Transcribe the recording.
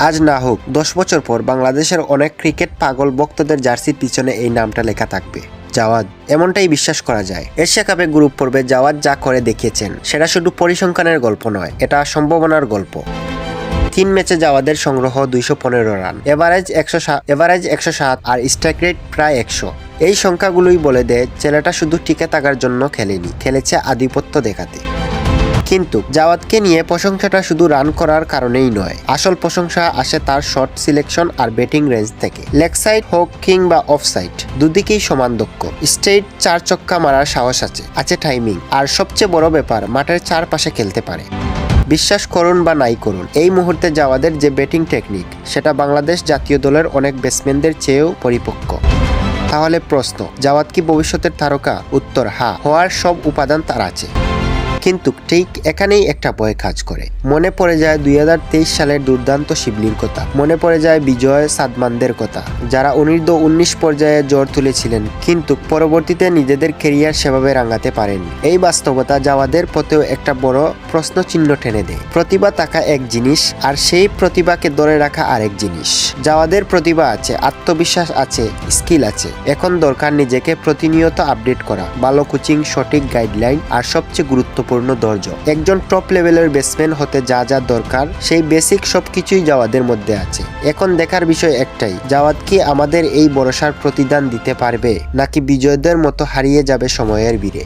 আজ না হোক 10 বছর পর বাংলাদেশের অনেক ক্রিকেট পাগল ভক্তদের জার্সির পিছনে এই নামটা লেখা থাকবে, জাওয়াদ। এমনটাই বিশ্বাস করা যায়। এশিয়া কাপে গ্রুপ পর্বে জাওয়াদ যা করে দেখিয়েছেন সেটা শুধু পরিসংখ্যানের গল্প নয়, এটা সম্ভাবনার গল্প। 3 ম্যাচে জাওয়াদের সংগ্রহ 215 রান, এভারেজ 107 আর স্ট্রাইক রেট প্রায় 100। এই সংখ্যাগুলোই বলে দেয় ছেলেটা শুধু টিকে থাকার জন্য খেলেনি, খেলেছে আধিপত্য দেখাতে। কিন্তু জাওয়াদকে নিয়ে প্রশংসাটা শুধু রান করার কারণেই নয়, আসল প্রশংসা আসে তার শট সিলেকশন আর ব্যাটিং রেঞ্জ থেকে। লেগ সাইড হোক কিংবা অফ সাইড, দুদিকেই সমান দক্ষ। স্ট্রেইট 4 ছক্কা মারার সাহস আছে টাইমিং, আর সবচেয়ে বড় ব্যাপার মাঠের চারপাশে খেলতে পারে। বিশ্বাস করুন বা নাই করুন, এই মুহূর্তে জাওয়াদের যে ব্যাটিং টেকনিক সেটা বাংলাদেশ জাতীয় দলের অনেক ব্যাটসম্যানদের চেয়েও পরিপক্ক। তাহলে প্রশ্ন, জাওয়াদ কি ভবিষ্যতের তারকা? উত্তর হ্যাঁ, হওয়ার সব উপাদান তার আছে। কিন্তু ঠিক এখানেই একটা ভয় কাজ করে। মনে পড়ে যায় 2023 সালের দুর্দান্ত শিবলির কথা, মনে পড়ে যায় বিজয় সাদমানদের কথা, যারা অনূর্ধ্ব-19 পর্যায়ে জ্বর তুলেছিলেন কিন্তু পরবর্তীতে নিজেদের ক্যারিয়ার সেভাবে রাঙাতে পারেন। এই বাস্তবতা জাওয়াদের পথেও একটা বড় প্রশ্নচিহ্ন টেনে দেয়। প্রতিভা থাকা এক জিনিস, আর সেই প্রতিভাকে ধরে রাখা আরেক জিনিস। জাওয়াদের প্রতিভা আছে, আত্মবিশ্বাস আছে, স্কিল আছে। এখন দরকার নিজেকে প্রতিনিয়ত আপডেট করা, ভালো কোচিং, সঠিক গাইডলাইন আর সবচেয়ে গুরুত্বপূর্ণ ধৈর্য। একজন টপ লেভেলের ব্যাটসম্যান হতে যা যা দরকার সেই বেসিক সবকিছুই জাওয়াদের মধ্যে আছে। এখন দেখার বিষয় একটাই, জাওয়াদ কি আমাদের এই ভরসার প্রতিদান দিতে পারবে, নাকি বিজয়দের মতো হারিয়ে যাবে সময়ের ভিড়ে।